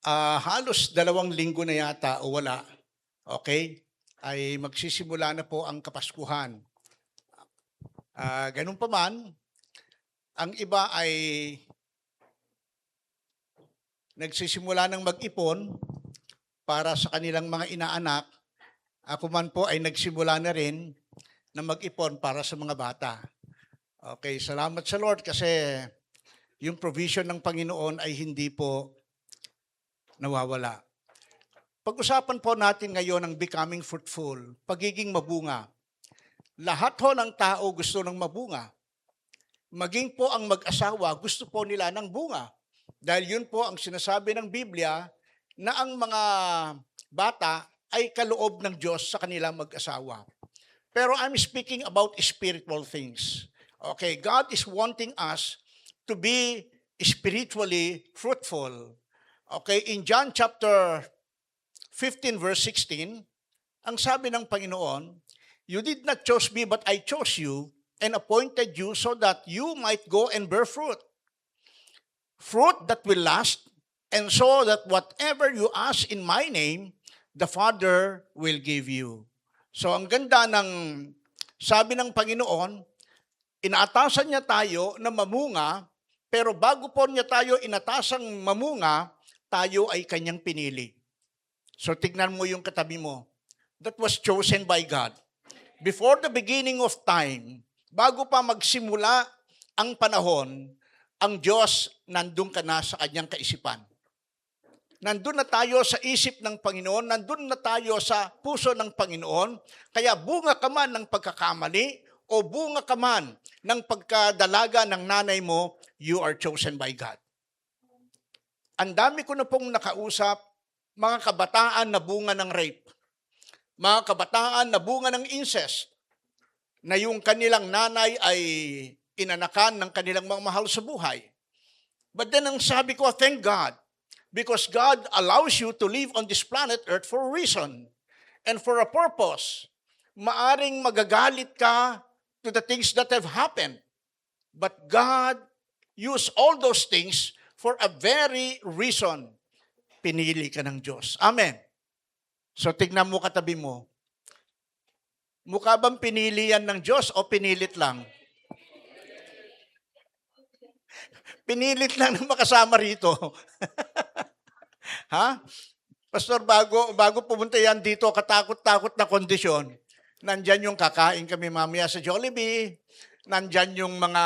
Halos 2 linggo na yata o wala, okay, ay magsisimula na po ang Kapaskuhan. Ganun pa man, ang iba ay nagsisimula ng mag-ipon para sa kanilang mga inaanak. Ako man po ay nagsimula na rin na mag-ipon para sa mga bata. Okay, salamat sa Lord kasi yung provision ng Panginoon ay hindi po nawawala. Pag-usapan po natin ngayon ang becoming fruitful, pagiging mabunga. Lahat ho ng tao gusto ng mabunga. Maging po ang mag-asawa, gusto po nila ng bunga. Dahil yun po ang sinasabi ng Biblia na ang mga bata ay kaloob ng Diyos sa kanilang mag-asawa. Pero I'm speaking about spiritual things. Okay, God is wanting us to be spiritually fruitful. Okay, in John chapter 15 verse 16, ang sabi ng Panginoon, "You did not choose me, but I chose you and appointed you so that you might go and bear fruit. Fruit that will last, and so that whatever you ask in my name, the Father will give you." So ang ganda ng sabi ng Panginoon, inaatasan niya tayo na mamunga, pero bago po niya tayo inatasang mamunga, tayo ay kanyang pinili. So tignan mo yung katabi mo. That was chosen by God. Before the beginning of time, bago pa magsimula ang panahon, ang Diyos nandun ka na sa kanyang kaisipan. Nandun na tayo sa isip ng Panginoon, nandun na tayo sa puso ng Panginoon, kaya bunga ka man ng pagkakamali o bunga ka man ng pagkadalaga ng nanay mo, you are chosen by God. Ang dami ko na pong nakausap, mga kabataan na bunga ng rape, mga kabataan na bunga ng incest, na yung kanilang nanay ay inanakan ng kanilang mga mahal sa buhay. But then ang sabi ko, thank God, because God allows you to live on this planet Earth for a reason and for a purpose. Maaring magagalit ka to the things that have happened, but God used all those things for a very reason. Pinili ka ng Diyos. Amen. So tignan mo katabi mo. Mukha bang pinili yan ng Diyos o pinilit lang? Pinilit lang na makasama rito. Ha? Pastor, bago pumunta yan dito, katakot-takot na kondisyon. Nandyan yung kakain kami mamaya sa Jollibee. Nandyan yung mga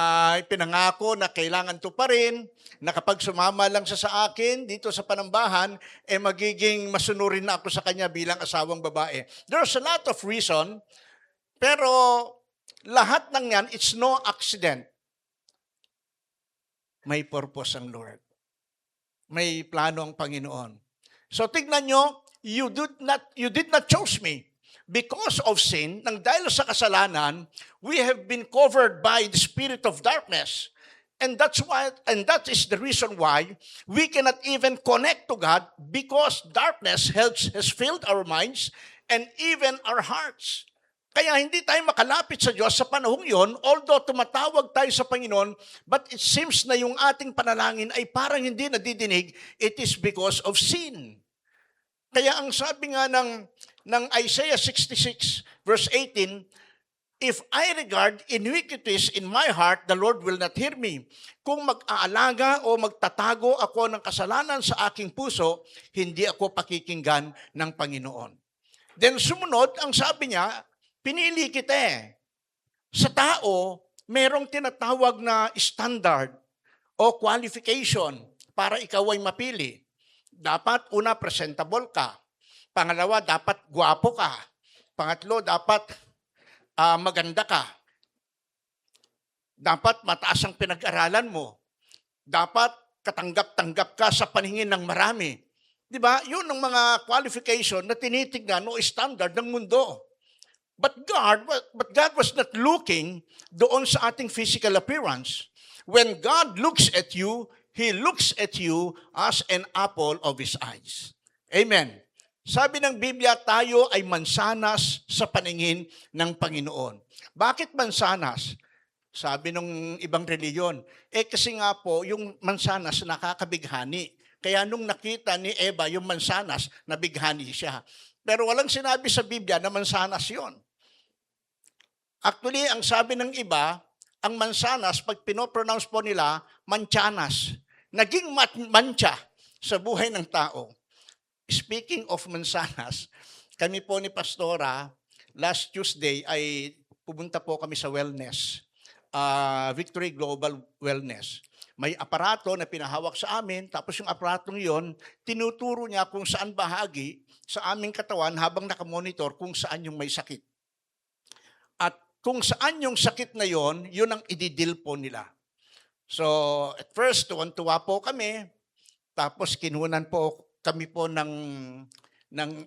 pinangako na kailangan tuparin, na kapag sumama lang siya sa akin dito sa Panambahan, magiging masunurin na ako sa kanya bilang asawang babae. There's a lot of reason, pero lahat ng yan, it's no accident. May purpose ang Lord. May plano ang Panginoon. So tignan nyo, you did not choose me. Because of sin, nang dahil sa kasalanan, we have been covered by the spirit of darkness. And that is the reason why we cannot even connect to God, because darkness has filled our minds and even our hearts. Kaya hindi tayo makalapit sa Diyos sa panahong yon, although tumatawag tayo sa Panginoon, but it seems na yung ating panalangin ay parang hindi nadidinig. It is because of sin. Kaya ang sabi nga ng Isaiah 66 verse 18, "If I regard iniquities in my heart, the Lord will not hear me." Kung mag-aalaga o magtatago ako ng kasalanan sa aking puso, hindi ako pakikinggan ng Panginoon. Then sumunod, ang sabi niya, pinili kita eh. Sa tao, merong tinatawag na standard o qualification para ikaw ay mapili. Dapat, una, presentable ka. Pangalawa, dapat gwapo ka. Pangatlo, dapat maganda ka. Dapat mataas ang pinag-aralan mo. Dapat katanggap-tanggap ka sa paningin ng marami. Di ba? Yun ang mga qualification na tinitignan o standard ng mundo. But God was not looking doon sa ating physical appearance. When God looks at you, He looks at you as an apple of His eyes. Amen. Sabi ng Biblia, tayo ay mansanas sa paningin ng Panginoon. Bakit mansanas? Sabi ng ibang reliyon, kasi nga po, yung mansanas nakakabighani. Kaya nung nakita ni Eva yung mansanas, nabighani siya. Pero walang sinabi sa Biblia na mansanas yon. Actually, ang sabi ng iba, ang mansanas, pag pinopronounce po nila, manchanas. Naging mancha sa buhay ng tao. Speaking of mansanas, kami po ni Pastora, last Tuesday ay pumunta po kami sa wellness, Victory Global Wellness. May aparato na pinahawak sa amin, tapos yung aparatong yon, tinuturo niya kung saan bahagi sa aming katawan habang nakamonitor kung saan yung may sakit. At kung saan yung sakit na yon, yun ang ididil po nila. So, at first, tuwan-tuwa po kami, tapos kinunan po kami po ng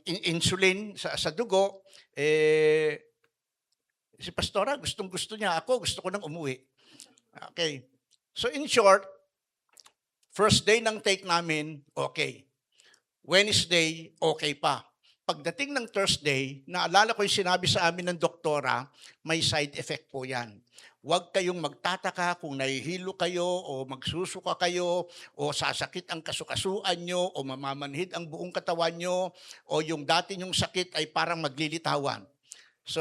insulin sa dugo. Si Pastora, gustong-gusto niya. Ako, gusto ko nang umuwi. Okay. So in short, first day ng take namin, okay. Wednesday, okay pa. Pagdating ng Thursday, naalala ko yung sinabi sa amin ng doktora, may side effect po yan. Huwag kayong magtataka kung nahihilo kayo o magsusuka kayo o sasakit ang kasukasuan nyo o mamamanhid ang buong katawan nyo o yung dati nyong sakit ay parang maglilitawan. So,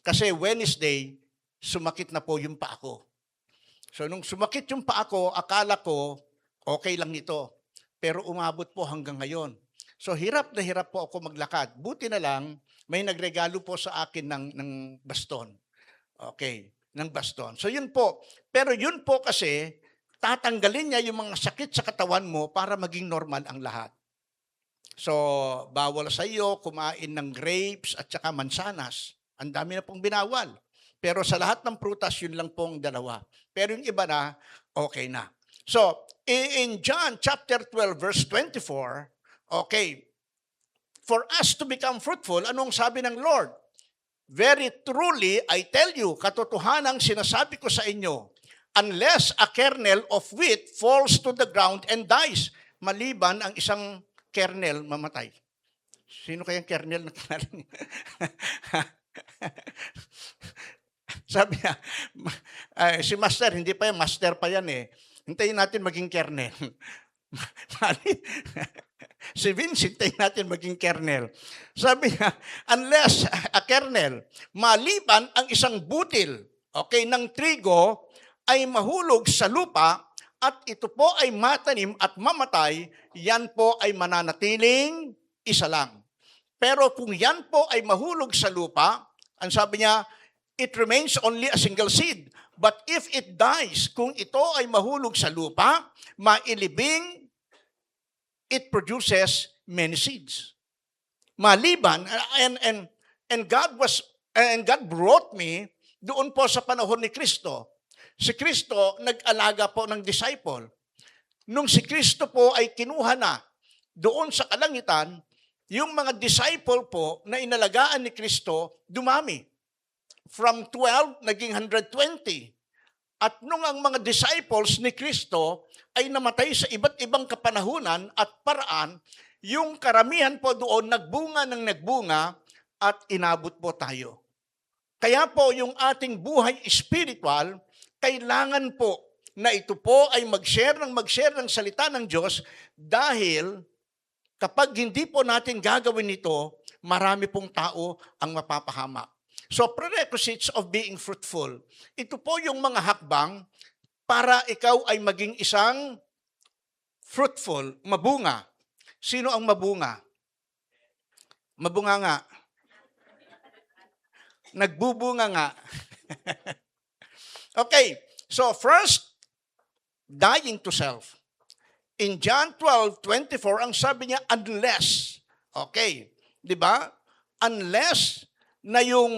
kasi Wednesday, sumakit na po yung paa ko. So, nung sumakit yung paa ko, akala ko, okay lang ito. Pero umabot po hanggang ngayon. So, hirap na hirap po ako maglakad. Buti na lang, may nagregalo po sa akin ng baston. Okay, ng baston. So yun po. Pero yun po kasi, tatanggalin niya yung mga sakit sa katawan mo para maging normal ang lahat. So, bawal sa iyo kumain ng grapes at saka mansanas. Ang dami na pong binawal. Pero sa lahat ng prutas, yun lang pong dalawa. Pero yung iba na, okay na. So, in John chapter 12, verse 24, okay, for us to become fruitful, anong sabi ng Lord? Very truly, I tell you, katotohanang sinasabi ko sa inyo, unless a kernel of wheat falls to the ground and dies, maliban ang isang kernel mamatay. Sino kayang kernel na kinaling? Sabi niya, si Master, hindi pa yan, Master pa yan eh. Hintayin natin maging kernel. Si Vince, hintayin natin maging kernel. Sabi niya, unless a kernel, maliban ang isang butil, okay, ng trigo, ay mahulog sa lupa, at ito po ay matanim at mamatay, yan po ay mananatiling isa lang. Pero kung yan po ay mahulog sa lupa, ang sabi niya, it remains only a single seed. But if it dies, kung ito ay mahulog sa lupa, mailibing, it produces many seeds. Maliban, and God brought me doon po sa panahon ni Kristo. Si Kristo nag-alaga po ng disciple. Nung si Kristo po ay kinuha na doon sa kalangitan, yung mga disciple po na inalagaan ni Kristo, dumami. From 12, naging 120. At nung ang mga disciples ni Kristo ay namatay sa iba't ibang kapanahunan at paraan, yung karamihan po doon nagbunga ng nagbunga at inabot po tayo. Kaya po yung ating buhay spiritual, kailangan po na ito po ay mag-share ng salita ng Diyos dahil kapag hindi po natin gagawin ito, marami pong tao ang mapapahamak. So, prerequisites of being fruitful. Ito po yung mga hakbang para ikaw ay maging isang fruitful, mabunga. Sino ang mabunga? Mabunga nga. Nagbubunga nga. Okay, so first, dying to self. In John 12:24, ang sabi niya, unless. Okay, di ba? Unless na yung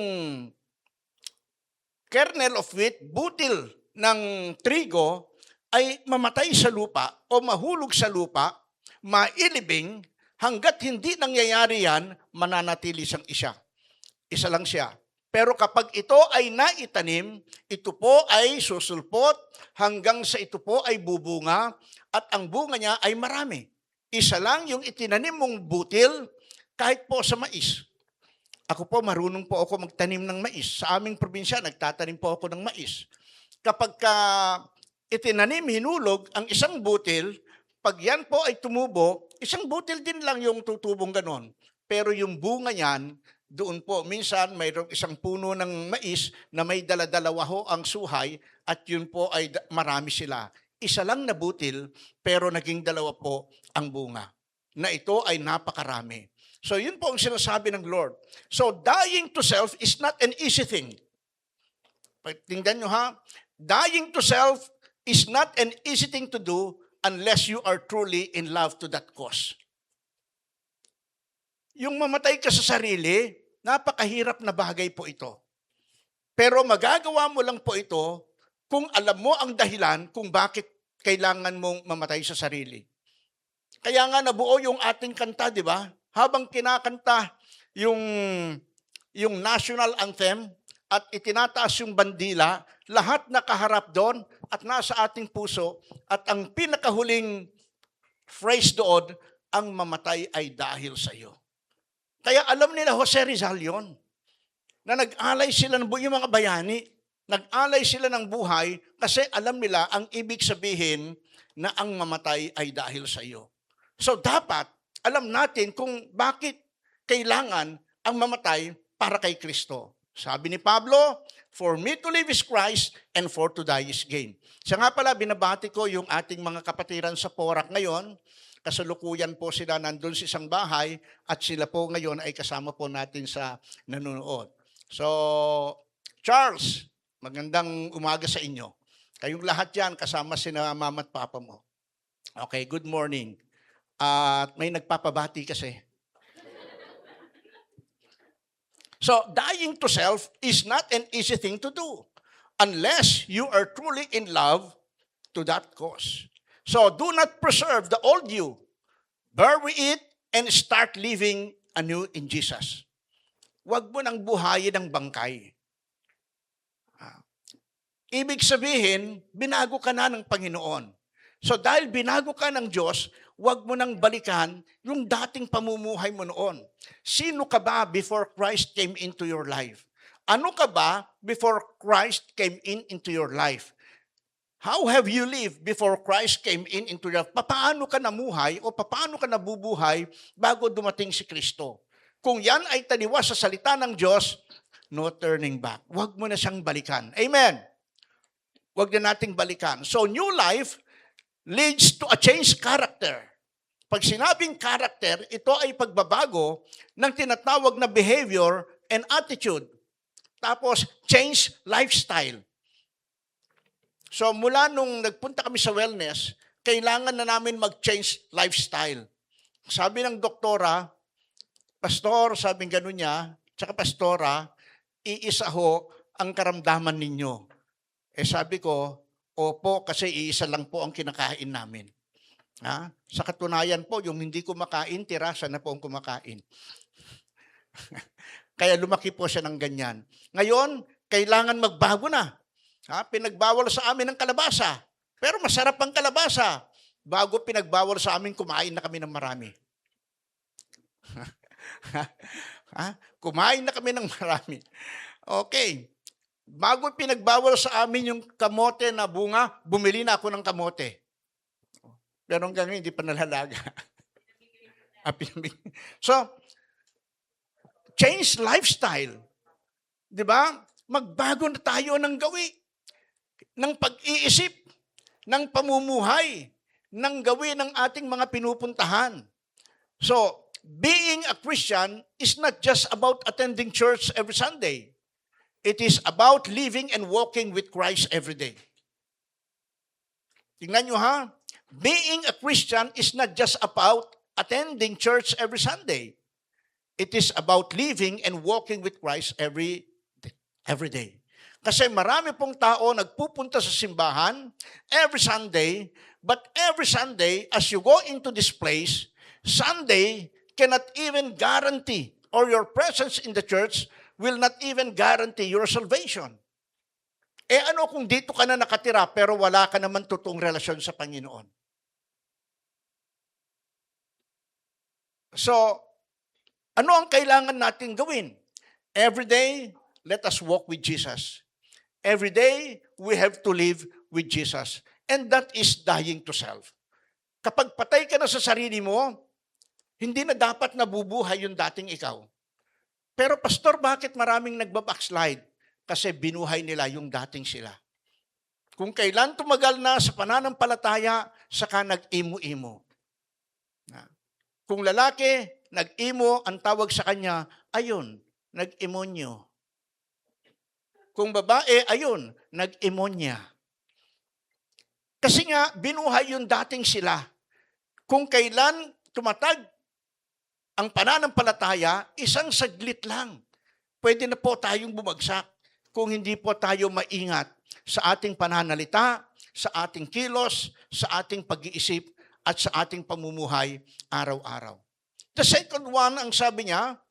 kernel of wheat, butil ng trigo, ay mamatay sa lupa o mahulog sa lupa, mailibing, hanggat hindi nangyayari yan, mananatili siyang isa. Isa lang siya. Pero kapag ito ay naitanim, ito po ay susulpot hanggang sa ito po ay bubunga at ang bunga niya ay marami. Isa lang yung itinanim mong butil kahit po sa mais. Ako po, marunong po ako magtanim ng mais. Sa aming probinsya, nagtatanim po ako ng mais. Kapag itinanim, hinulog ang isang butil, pag yan po ay tumubo, isang butil din lang yung tutubong ganon. Pero yung bunga niyan, doon po, minsan mayroong isang puno ng mais na may daladalawa ho ang suhay at yun po ay marami sila. Isa lang na butil, pero naging dalawa po ang bunga. Na ito ay napakarami. So yun po ang sinasabi ng Lord. So dying to self is not an easy thing. Tingnan nyo ha, dying to self is not an easy thing to do unless you are truly in love to that cause. Yung mamatay ka sa sarili, napakahirap na bagay po ito. Pero magagawa mo lang po ito kung alam mo ang dahilan kung bakit kailangan mong mamatay sa sarili. Kaya nga nabuo yung ating kanta, di ba? Habang kinakanta yung national anthem at itinataas yung bandila, lahat nakaharap doon at nasa ating puso at ang pinakahuling phrase doon, ang mamatay ay dahil sa iyo. Kaya alam nila Jose Rizal yun, na nag-alay sila ng yung mga bayani, nag-alay sila ng buhay kasi alam nila ang ibig sabihin na ang mamatay ay dahil sa iyo. So dapat alam natin kung bakit kailangan ang mamatay para kay Kristo. Sabi ni Pablo, for me to live is Christ and for to die is gain. Siya nga pala, binabati ko yung ating mga kapatiran sa Porac ngayon. Kasalukuyan po sila nandun sa isang bahay at sila po ngayon ay kasama po natin sa nanonood. So, Charles, magandang umaga sa inyo. Kayong lahat yan kasama sina mama at papa mo. Okay, good morning. At may nagpapabati kasi. So, dying to self is not an easy thing to do unless you are truly in love to that cause. So, do not preserve the old you. Bury it and start living anew in Jesus. Huwag mo nang buhayin ng bangkay. Ibig sabihin, binago ka na ng Panginoon. So, dahil binago ka ng Diyos, huwag mo nang balikan yung dating pamumuhay mo noon. Sino ka ba before Christ came into your life? Ano ka ba before Christ came into your life? How have you lived before Christ came into your life? Paano ka namuhay o paano ka nabubuhay bago dumating si Kristo? Kung yan ay taliwas sa salita ng Diyos, no turning back. Huwag mo na siyang balikan. Amen? Huwag na nating balikan. So, new life leads to a changed character. Pag sinabing character, ito ay pagbabago ng tinatawag na behavior and attitude. Tapos, change lifestyle. So, mula nung nagpunta kami sa wellness, kailangan na namin mag-change lifestyle. Sabi ng doktora, Pastor, sabing gano'n niya, tsaka pastora, iisa ho ang karamdaman ninyo. Sabi ko, opo, kasi iisa lang po ang kinakain namin. Sa katunayan po, yung hindi kumakain, tirasa na po ang kumakain. Kaya lumaki po siya ng ganyan. Ngayon, kailangan magbago na. Pinagbawal sa amin ng kalabasa. Pero masarap ang kalabasa. Bago pinagbawal sa amin, kumain na kami ng marami. Kumain na kami ng marami. Okay. Bago pinagbawal sa amin yung kamote na bunga, bumili na ako ng kamote. Pero hanggang ngayon, hindi pa nalalaga. So, change lifestyle. Di ba? Magbago na tayo ng gawi, ng pag-iisip, ng pamumuhay, ng gawin ng ating mga pinupuntahan. So, being a Christian is not just about attending church every Sunday. It is about living and walking with Christ every day. Tingnan nyo ha, being a Christian is not just about attending church every Sunday. It is about living and walking with Christ every day. Kasi marami pong tao nagpupunta sa simbahan every Sunday, but every Sunday, as you go into this place, Sunday cannot even guarantee, or your presence in the church will not even guarantee your salvation. Ano kung dito ka na nakatira pero wala ka naman totoong relasyon sa Panginoon? So, ano ang kailangan natin gawin? Every day, let us walk with Jesus. Every day, we have to live with Jesus. And that is dying to self. Kapag patay ka na sa sarili mo, hindi na dapat nabubuhay yung dating ikaw. Pero pastor, bakit maraming nagbabackslide? Kasi binuhay nila yung dating sila. Kung kailan tumagal na sa pananampalataya, saka nag-imo-imo. Kung lalaki, nag-imo, ang tawag sa kanya, ayun, nag-imonyo. Kung babae, ayun, nag-imonya. Kasi nga, binuhay yung dating sila. Kung kailan tumatag ang pananampalataya, isang saglit lang. Pwede na po tayong bumagsak kung hindi po tayo maingat sa ating pananalita, sa ating kilos, sa ating pag-iisip, at sa ating pamumuhay araw-araw. The second one, ang sabi niya,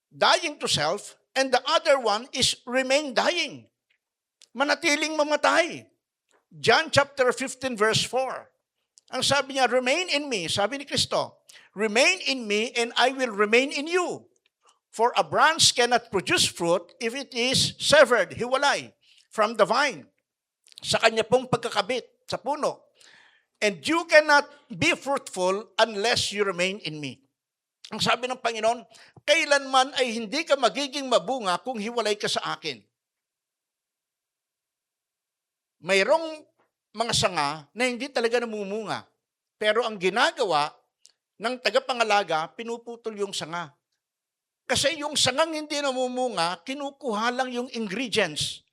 dying to self, and the other one is remain dying. Manatiling mamatay. John chapter 15 verse 4. Ang sabi niya, remain in me, sabi ni Kristo, remain in me and I will remain in you. For a branch cannot produce fruit if it is severed, hiwalay, from the vine. Sa kanya pong pagkakabit sa puno. And you cannot be fruitful unless you remain in me. Ang sabi ng Panginoon, kailanman ay hindi ka magiging mabunga kung hiwalay ka sa akin. Mayroong mga sanga na hindi talaga namumunga. Pero ang ginagawa ng tagapangalaga, pinuputol yung sanga. Kasi yung sangang hindi namumunga, kinukuha lang yung ingredients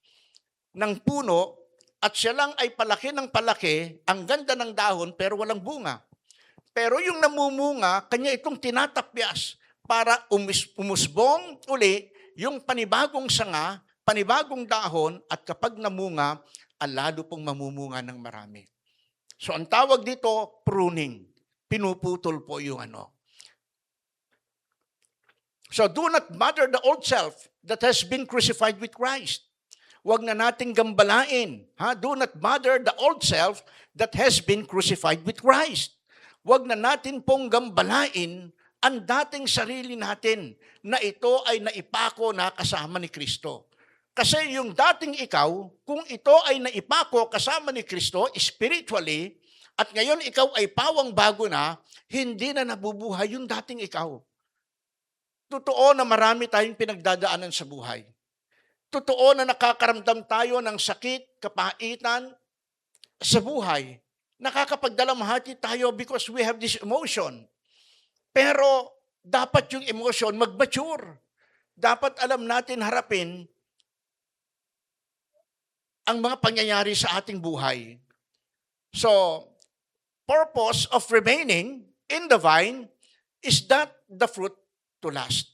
ng puno at siya lang ay palaki ng palaki, ang ganda ng dahon pero walang bunga. Pero yung namumunga, kanya itong tinatapyas para umusbong uli yung panibagong sanga, panibagong dahon at kapag namunga, lalo pong mamumunga ng marami. So ang tawag dito, pruning. Pinuputol po yung ano. So do not murder the old self that has been crucified with Christ. Huwag na nating gambalain. Do not murder the old self that has been crucified with Christ. Huwag na natin pong gambalain ang dating sarili natin na ito ay naipako na kasama ni Kristo. Kasi yung dating ikaw, kung ito ay naipako kasama ni Kristo spiritually, at ngayon ikaw ay pawang bago na, hindi na nabubuhay yung dating ikaw. Totoo na marami tayong pinagdadaanan sa buhay. Totoo na nakakaramdam tayo ng sakit, kapaitan sa buhay. Nakakapagdalamhati tayo because we have this emotion. Pero dapat yung emotion mag-mature. Dapat alam natin harapin ang mga pangyayari sa ating buhay. So, purpose of remaining in the vine is that the fruit to last.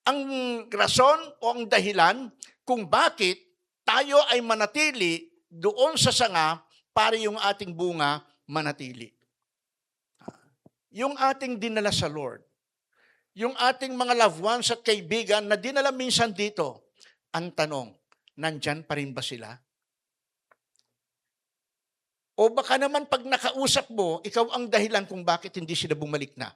Ang rason o ang dahilan kung bakit tayo ay manatili doon sa sanga para yung ating bunga manatili. Yung ating dinala sa Lord, yung ating mga loved ones at kaibigan na dinala minsan dito, ang tanong, nandyan pa rin ba sila? O baka naman pag nakausap mo, ikaw ang dahilan kung bakit hindi sila bumalik na.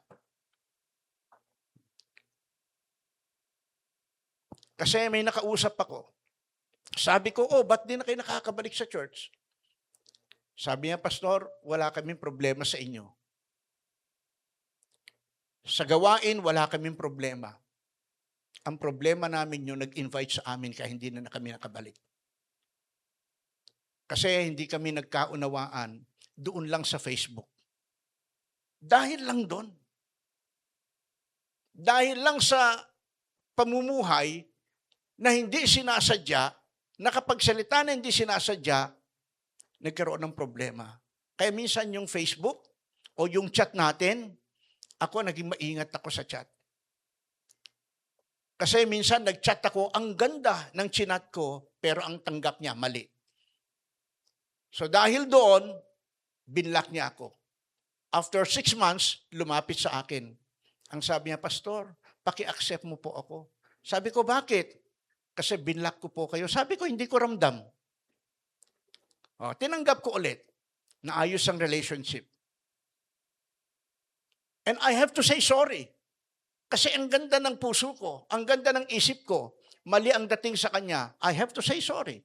Kasi may nakausap ako. Sabi ko, ba't di na kayo nakakabalik sa church? Sabi niya, Pastor, wala kaming problema sa inyo. Sa gawain, wala kaming problema. Ang problema namin yung nag-invite sa amin kaya hindi na kami nakabalik. Kasi hindi kami nagkaunawaan doon lang sa Facebook. Dahil lang doon. Dahil lang sa pamumuhay na hindi sinasadya, nakapagsalita na hindi sinasadya, nagkaroon ng problema. Kaya minsan yung Facebook o yung chat natin, ako naging maingat ako sa chat. Kasi minsan nag-chat ako, ang ganda ng chinat ko, pero ang tanggap niya mali. So dahil doon, binlock niya ako. After 6 months, lumapit sa akin. Ang sabi niya, Pastor, paki-accept mo po ako. Sabi ko, bakit? Kasi binlock ko po kayo. Sabi ko, hindi ko ramdam. Tinanggap ko ulit na ayos ang relationship. And I have to say sorry. Kasi ang ganda ng puso ko, ang ganda ng isip ko, mali ang dating sa kanya, I have to say sorry.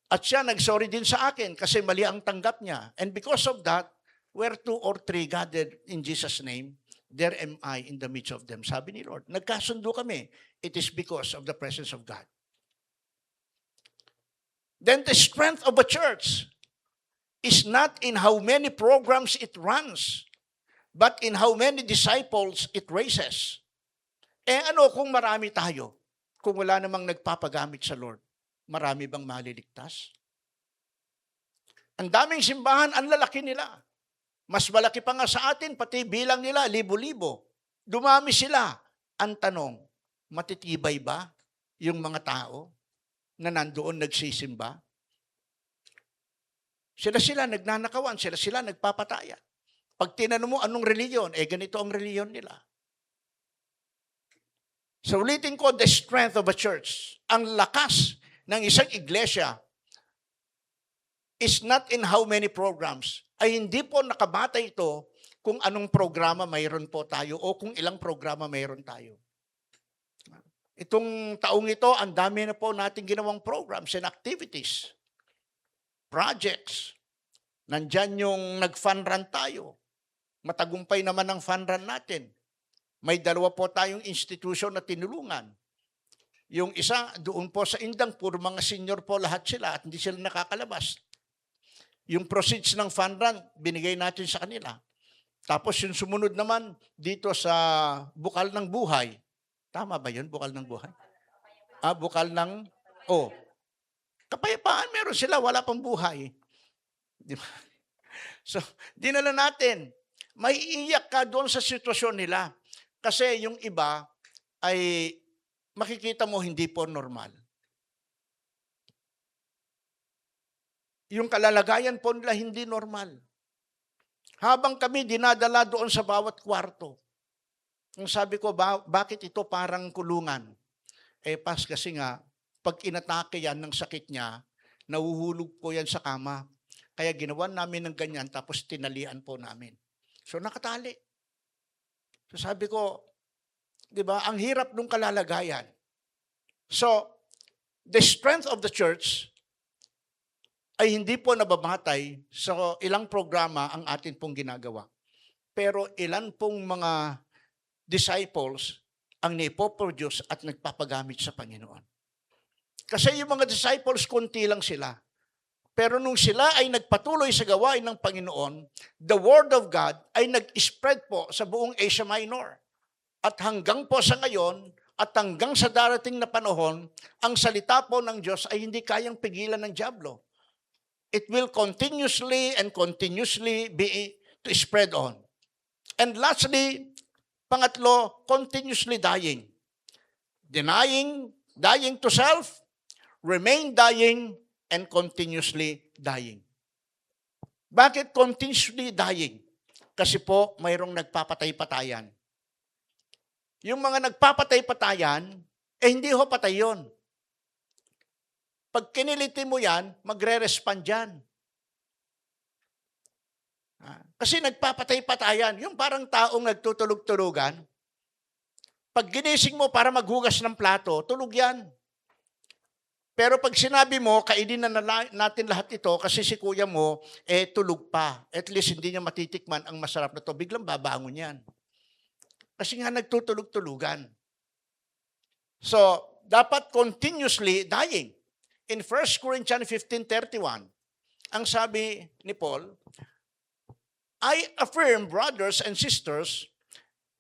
At siya nagsorry din sa akin kasi mali ang tanggap niya. And because of that, where 2 or 3 gathered in Jesus' name, there am I in the midst of them. Sabi ni Lord, nagkasundo kami. It is because of the presence of God. Then the strength of a church is not in how many programs it runs, but in how many disciples it raises. Ano kung marami tayo? Kung wala namang nagpapagamit sa Lord, marami bang maliligtas? Ang daming simbahan, ang lalaki nila. Mas malaki pa nga sa atin, pati bilang nila, libo-libo. Dumami sila. Ang tanong, matitibay ba yung mga tao na nandoon nagsisimba? Sila nagnanakawan, sila nagpapataya. Pag tinanong mo anong reliyon, ganito ang reliyon nila. So ulitin ko, the strength of a church. Ang lakas ng isang iglesia is not in how many programs. Ay hindi po nakabatay ito kung anong programa mayroon po tayo o kung ilang programa mayroon tayo. Itong taong ito, ang dami na po natin ginawang programs and activities, projects. Nandyan yung nag-fun run tayo. Matagumpay naman ang fun run natin. May 2 po tayong institution na tinulungan. Yung isa, doon po sa Indang, puro mga senior po lahat sila at hindi sila nakakalabas. Yung proceeds ng fun run, binigay natin sa kanila. Tapos yung sumunod naman, dito sa Bukal ng Buhay. Tama ba yun, Bukal ng Buhay? Bukal ng... Kapayapaan, meron sila, wala pang buhay. Di ba? So, dinala natin. May iyak ka doon sa sitwasyon nila. Kasi yung iba ay makikita mo hindi po normal. Yung kalalagayan po nila hindi normal. Habang kami dinadala doon sa bawat kwarto, ang sabi ko, bakit ito parang kulungan? Pas kasi nga, pag inatake yan ng sakit niya, nahuhulog po yan sa kama. Kaya ginawan namin ng ganyan, tapos tinalian po namin. So nakatali. So sabi ko, di ba, ang hirap ng kalalagayan. So, the strength of the church ay hindi po nababatay sa ilang programa ang atin pong ginagawa. Pero ilan pong mga disciples ang naipoproduce at nagpapagamit sa Panginoon. Kasi yung mga disciples, konti lang sila. Pero nung sila ay nagpatuloy sa gawain ng Panginoon, the Word of God ay nag-spread po sa buong Asia Minor. At hanggang po sa ngayon, at hanggang sa darating na panahon, ang salita po ng Diyos ay hindi kayang pigilan ng dyablo. It will continuously be to spread on. And lastly, pangatlo, continuously dying. Dying to self, remain dying, and continuously dying. Bakit continuously dying? Kasi po, mayroong nagpapatay-patayan. Yung mga nagpapatay-patayan, hindi ho patay yun. Pag kiniliti mo yan, magre-respond yan. Kasi nagpapatay-patayan, yung parang taong nagtutulog-tulugan, pag ginising mo para maghugas ng plato, tulog yan. Pero pag sinabi mo, kainin na natin lahat ito kasi si kuya mo, tulog pa. At least hindi niya matitikman ang masarap na to. Biglang babangon yan. Kasi nga nagtutulog-tulugan. So, dapat continuously dying. In 1 Corinthians 15:31, ang sabi ni Paul, I affirm, brothers and sisters,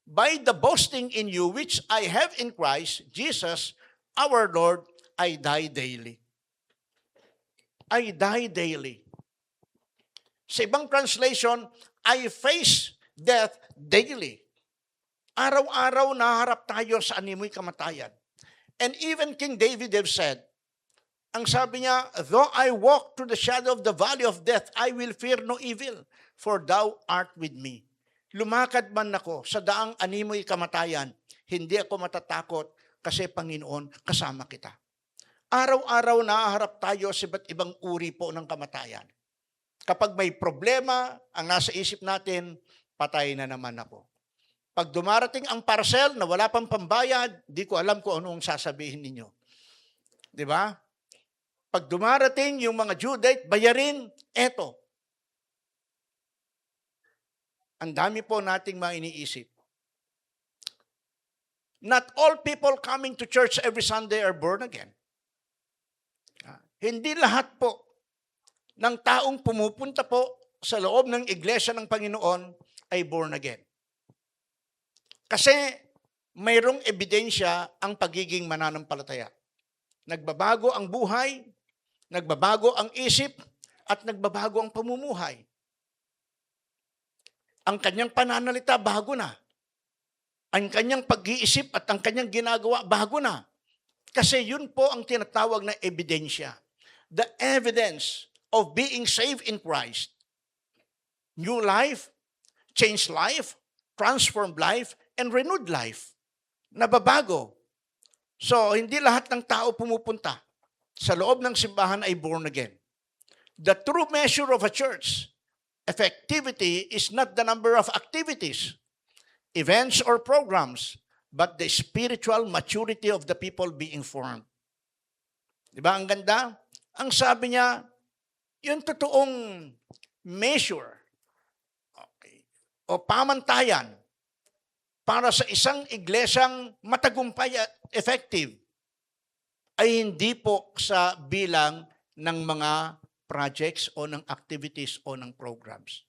by the boasting in you which I have in Christ Jesus, our Lord, I die daily. I die daily. Sa ibang translation, I face death daily. Araw-araw naharap tayo sa animoy kamatayan. And even King David have said, ang sabi niya, though I walk through the shadow of the valley of death, I will fear no evil, for thou art with me. Lumakad man ako sa daang animoy kamatayan, hindi ako matatakot kasi Panginoon kasama kita. Araw-araw nahaharap tayo sa iba't ibang uri po ng kamatayan. Kapag may problema, ang nasa isip natin, patay na naman ako. Pag dumarating ang parcel na wala pang pambayad, di ko alam kung anong sasabihin ninyo. Di ba? Pag dumarating yung mga due date, bayarin, eto. Ang dami po nating mga iniisip. Not all people coming to church every Sunday are born again. Hindi lahat po ng taong pumupunta po sa loob ng iglesia ng Panginoon ay born again. Kasi mayroong ebidensya ang pagiging mananampalataya. Nagbabago ang buhay, nagbabago ang isip, at nagbabago ang pamumuhay. Ang kanyang pananalita bago na. Ang kanyang pag-iisip at ang kanyang ginagawa bago na. Kasi yun po ang tinatawag na ebidensya. The evidence of being saved in Christ. New life, changed life, transformed life, and renewed life. Nababago. So, hindi lahat ng tao pumupunta sa loob ng simbahan ay born again. The true measure of a church effectivity is not the number of activities, events, or programs, but the spiritual maturity of the people being formed. Diba ang ganda? Ang sabi niya, yung totoong measure o pamantayan para sa isang iglesyang matagumpay at effective ay hindi po sa bilang ng mga projects o ng activities o ng programs.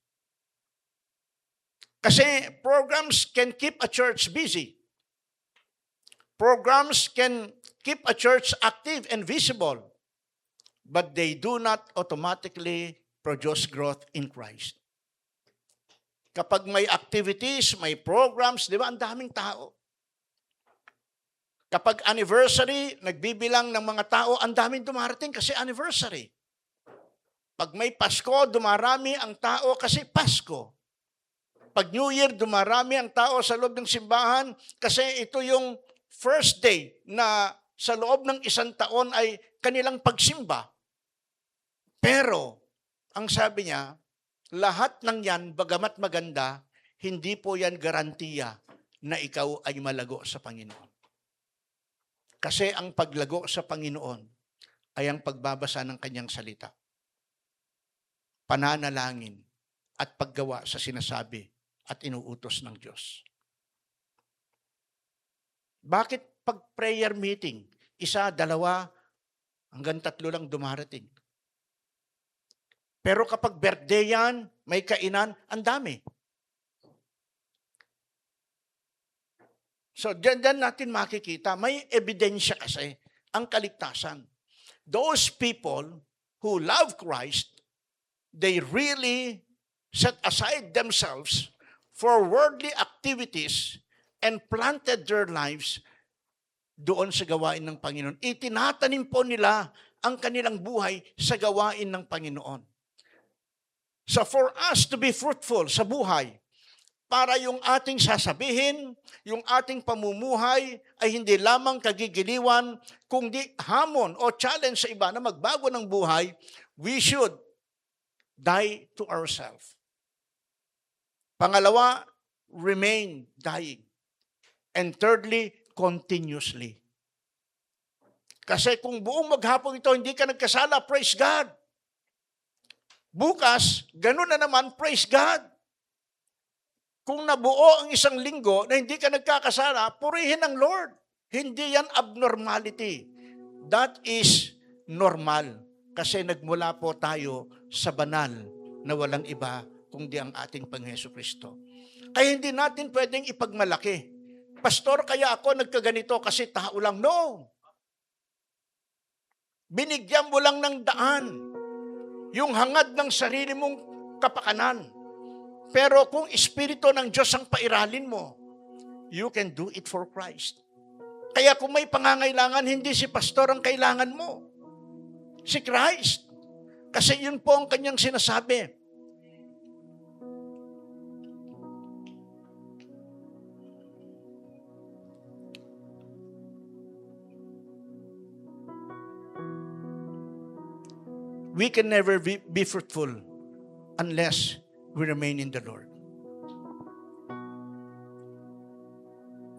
Kasi programs can keep a church busy. Programs can keep a church active and visible, but they do not automatically produce growth in Christ. Kapag may activities, may programs, di ba, ang daming tao. Kapag anniversary, nagbibilang ng mga tao, ang daming dumarating kasi anniversary. Pag may Pasko, dumarami ang tao kasi Pasko. Pag New Year, dumarami ang tao sa loob ng simbahan kasi ito yung first day na sa loob ng isang taon ay kanilang pagsimba. Pero, ang sabi niya, lahat ng yan, bagamat maganda, hindi po yan garantiya na ikaw ay malago sa Panginoon. Kasi ang paglago sa Panginoon ay ang pagbabasa ng kanyang salita, pananalangin, at paggawa sa sinasabi at inuutos ng Diyos. Bakit pag prayer meeting, 1, 2, hanggang 3 lang dumarating? Pero kapag birthday yan, may kainan, ang dami. So, dyan natin makikita, may ebidensya kasi ang kaligtasan. Those people who love Christ, they really set aside themselves for worldly activities and planted their lives doon sa gawain ng Panginoon. Itinatanim po nila ang kanilang buhay sa gawain ng Panginoon. So for us to be fruitful sa buhay, para yung ating sasabihin, yung ating pamumuhay ay hindi lamang kagigiliwan, kundi hamon o challenge sa iba na magbago ng buhay, we should die to ourselves. Pangalawa, remain dying. And thirdly, continuously. Kasi kung buong maghapon ito, hindi ka nagkasala, praise God. Bukas, ganun na naman, praise God. Kung nabuo ang isang linggo na hindi ka nagkakasala, purihin ang Lord. Hindi yan abnormality. That is normal. Kasi nagmula po tayo sa banal na walang iba kundi ang ating Panginoon Kristo. Kaya hindi natin pwedeng ipagmalaki. Pastor, kaya ako nagkaganito kasi tao lang. No. Binigyan mo lang ng daan yung hangad ng sarili mong kapakanan. Pero kung Espiritu ng Diyos ang pairalin mo, you can do it for Christ. Kaya kung may pangangailangan, hindi si pastor ang kailangan mo. Si Christ. Kasi yun po ang kanyang sinasabi. We can never be fruitful unless we remain in the Lord.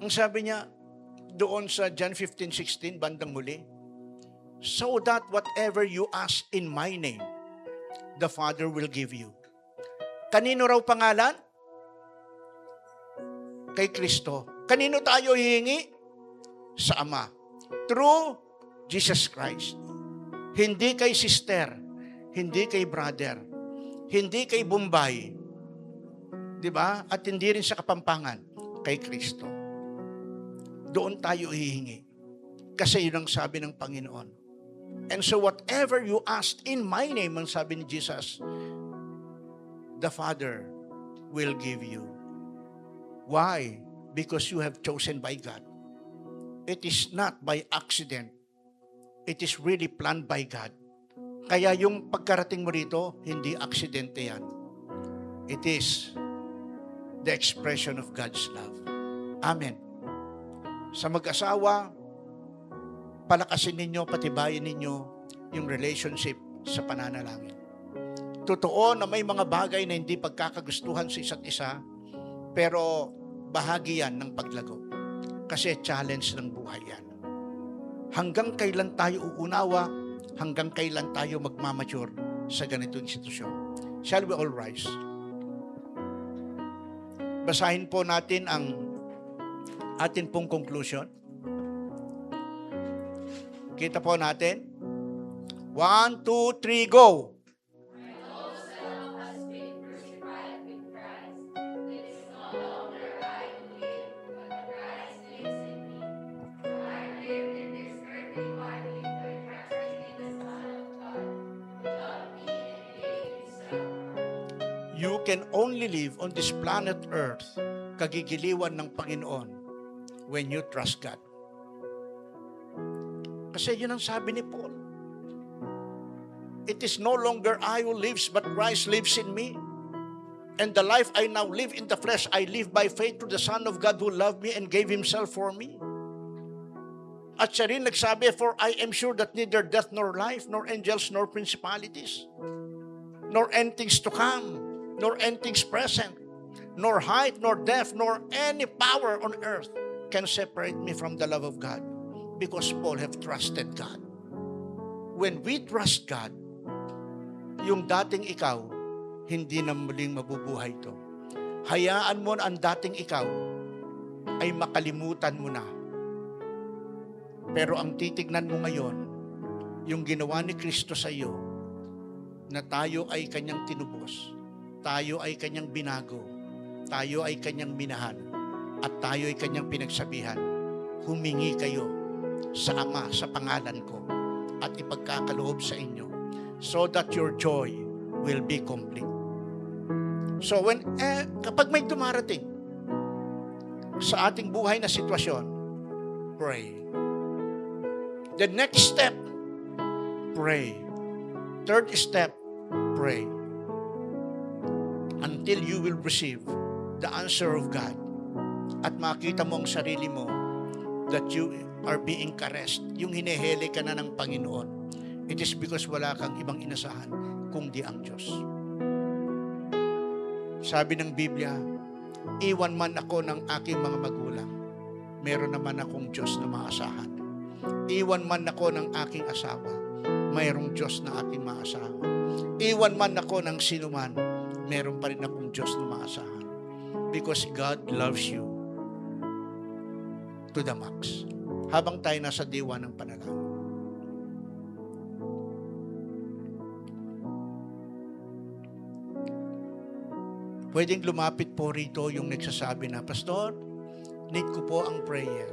Ang sabi niya doon sa John 15:16, bandang huli, so that whatever you ask in my name, the Father will give you. Kanino raw pangalan? Kay Kristo. Kanino tayo hihingi? Sa Ama. Through Jesus Christ. Hindi kay sister, hindi kay brother, hindi kay Bombay, di ba? At hindi rin sa Kapampangan, kay Kristo. Doon tayo hihingi. Kasi yun ang sabi ng Panginoon. And so whatever you ask in my name, ang sabi ni Jesus, the Father will give you. Why? Because you have chosen by God. It is not by accident. It is really planned by God. Kaya yung pagkarating mo rito, hindi aksidente yan. It is the expression of God's love. Amen. Sa mag-asawa, palakasin ninyo, patibayin ninyo yung relationship sa pananalangin. Totoo na may mga bagay na hindi pagkakagustuhan sa isa't isa, pero bahagi yan ng paglago. Kasi challenge ng buhay yan. Hanggang kailan tayo uunawa, hanggang kailan tayo magmamature sa ganitong institusyon. Shall we all rise? Basahin po natin ang atin pong conclusion. Kita po natin. 1, 2, 3, go! You can only live on this planet Earth, kagigiliwan ng Panginoon, when you trust God. Kasi yun ang sabi ni Paul. It is no longer I who lives, but Christ lives in me. And the life I now live in the flesh, I live by faith through the Son of God who loved me and gave Himself for me. At siya rin nagsabi, for I am sure that neither death nor life, nor angels, nor principalities, nor anythings to come, nor anything's present, nor height, nor depth, nor any power on earth can separate me from the love of God, because Paul have trusted God. When we trust God, yung dating ikaw, hindi na muling mabubuhay ito. Hayaan mo na ang dating ikaw ay makalimutan mo na. Pero ang titignan mo ngayon, yung ginawa ni Kristo sa iyo, na tayo ay Kanyang tinubos, tayo ay Kanyang binago, tayo ay Kanyang minahal, at tayo ay Kanyang pinagsabihan, humingi kayo sa Ama sa pangalan ko at ipagkakaloob sa inyo so that your joy will be complete. So kapag may dumarating sa ating buhay na sitwasyon, pray. The next step, pray. Third step, pray. Until you will receive the answer of God at makita mo ang sarili mo that you are being caressed. Yung hinihili ka na ng Panginoon. It is because wala kang ibang inasahan kundi ang Diyos. Sabi ng Biblia, iwan man ako ng aking mga magulang, meron naman akong Diyos na maasahan. Iwan man ako ng aking asawa, mayroong Diyos na aking maasahan. Iwan man ako ng sinuman, meron pa rin akong Diyos na maasahan. Because God loves you to the max. Habang tayo nasa diwa ng panalangin. Pwedeng lumapit po rito yung nagsasabi na, Pastor, need ko po ang prayer.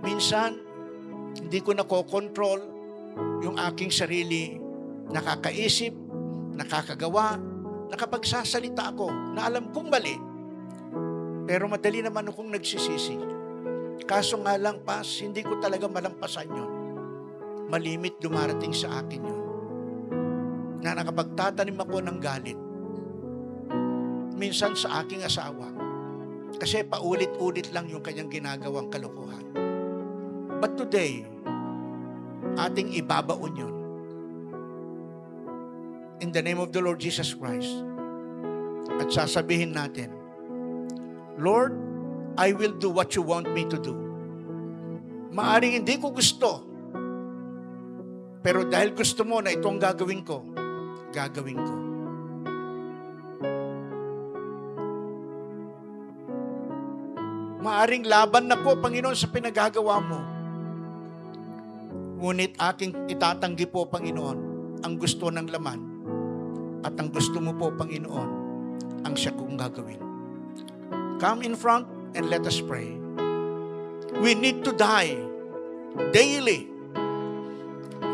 Minsan, hindi ko nakokontrol yung aking sarili, nakakaisip, nakakagawa, nakapagsasalita ako na alam kong mali, pero madali naman akong nagsisisi. Kaso nga lang, Pas, hindi ko talaga malampasan yun. Malimit dumarating sa akin yun. Na nakapagtatanim ako ng galit. Minsan sa aking asawa. Kasi paulit-ulit lang yung kanyang ginagawang kalokohan. But today, ating ibabaon yun. In the name of the Lord Jesus Christ. At sasabihin natin, Lord, I will do what you want me to do. Maaring hindi ko gusto Pero dahil gusto mo na ito ang gagawin ko, gagawin ko. Maaring laban na po, Panginoon, sa pinagagawa mo. Ngunit aking itatanggi po, Panginoon, ang gusto ng laman. At ang gusto mo po, Panginoon, ang siya kong gagawin. Come in front and let us pray. We need to die daily.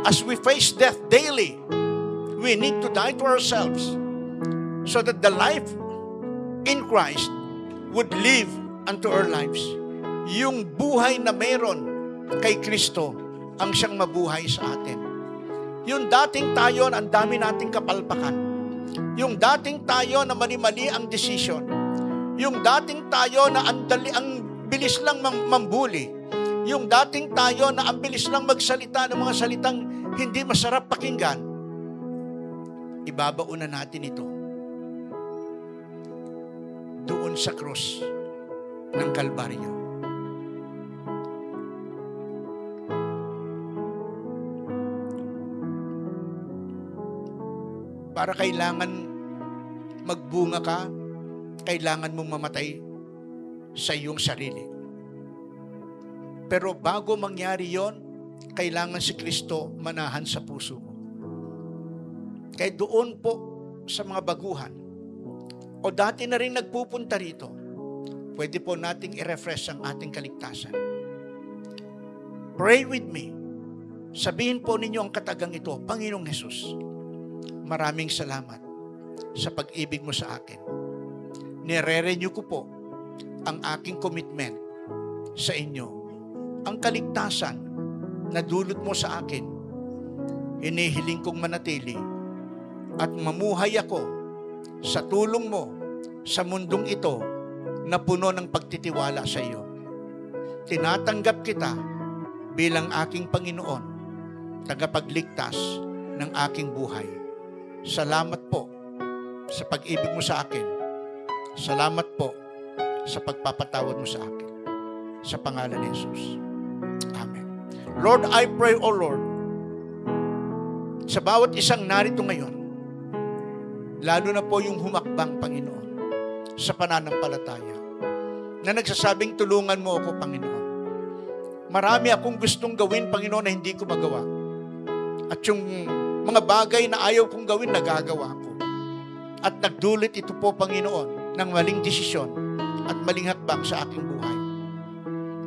As we face death daily, we need to die to ourselves so that the life in Christ would live unto our lives. Yung buhay na meron kay Kristo ang siyang mabuhay sa atin. Yung dating tayo na ang dami nating kapalpakan. Yung dating tayo na mali-mali ang decision. Yung dating tayo na ang bilis lang mambuli. Yung dating tayo na ang bilis lang magsalita ng mga salitang hindi masarap pakinggan. Ibabaon na natin ito doon sa krus ng Kalbaryo. Para kailangan magbunga ka, kailangan mong mamatay sa iyong sarili. Pero bago mangyari yon, kailangan si Kristo manahan sa puso mo. Kaya doon po sa mga baguhan, o dati na rin nagpupunta rito, pwede po nating i-refresh ang ating kaligtasan. Pray with me. Sabihin po ninyo ang katagang ito, Panginoong Hesus, maraming salamat sa pag-ibig mo sa akin. Nire-renew ko po ang aking commitment sa inyo. Ang kaligtasan na dulot mo sa akin, hinihiling kong manatili at mamuhay ako sa tulong mo sa mundong ito na puno ng pagtitiwala sa iyo. Tinatanggap kita bilang aking Panginoon, tagapagligtas ng aking buhay. Salamat po sa pag-ibig mo sa akin. Salamat po sa pagpapatawad mo sa akin. Sa pangalan ni Jesus. Amen. Lord, I pray, O Lord, sa bawat isang narito ngayon, lalo na po yung humakbang, Panginoon, sa pananampalataya, na nagsasabing tulungan mo ako, Panginoon. Marami akong gustong gawin, Panginoon, na hindi ko magawa. At yung mga bagay na ayaw kong gawin, nagagawa ko. At nagdulot ito po, Panginoon, ng maling desisyon at maling hakbang sa aking buhay.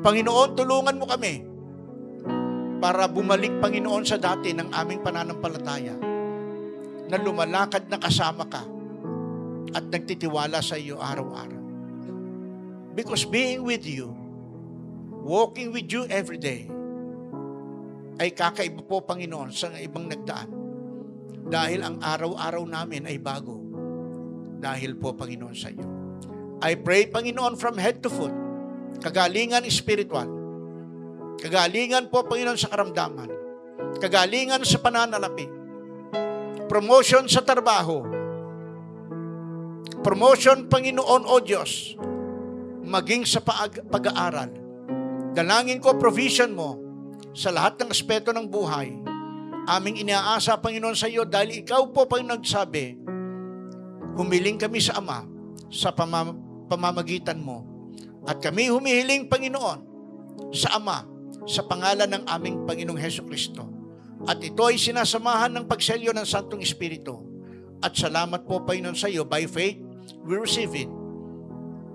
Panginoon, tulungan mo kami para bumalik, Panginoon, sa dati ng aming pananampalataya na lumalakad na kasama ka at nagtitiwala sa iyo araw-araw. Because being with you, walking with you every day, ay kakaiba po, Panginoon, sa ibang nagdaan. Dahil ang araw-araw namin ay bago. Dahil po, Panginoon, sa iyo. I pray, Panginoon, from head to foot, kagalingan spiritual, kagalingan po, Panginoon, sa karamdaman, kagalingan sa pananalapi, promotion sa trabaho, promotion, Panginoon, O Diyos, maging sa pag-aaral. Dalangin ko, provision mo sa lahat ng aspeto ng buhay. Aming inaasa, Panginoon, sa iyo dahil ikaw po, Panginoon, nagsabi, humiling kami sa Ama sa pamamagitan mo. At kami humihiling, Panginoon, sa Ama, sa pangalan ng aming Panginoong Hesukristo. At ito ay sinasamahan ng pagselyo ng Santong Espiritu. At salamat po, Panginoon, sa iyo. By faith, we receive it.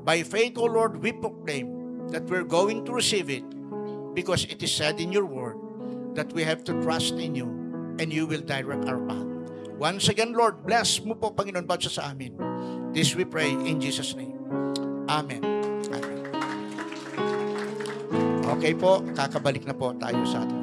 By faith, O Lord, we proclaim that we're going to receive it because it is said in your word that we have to trust in you and you will direct our path. Once again, Lord, bless mo po, Panginoon, bawat sa amin. This we pray in Jesus' name. Amen. Amen. Okay po, kakabalik na po tayo sa ating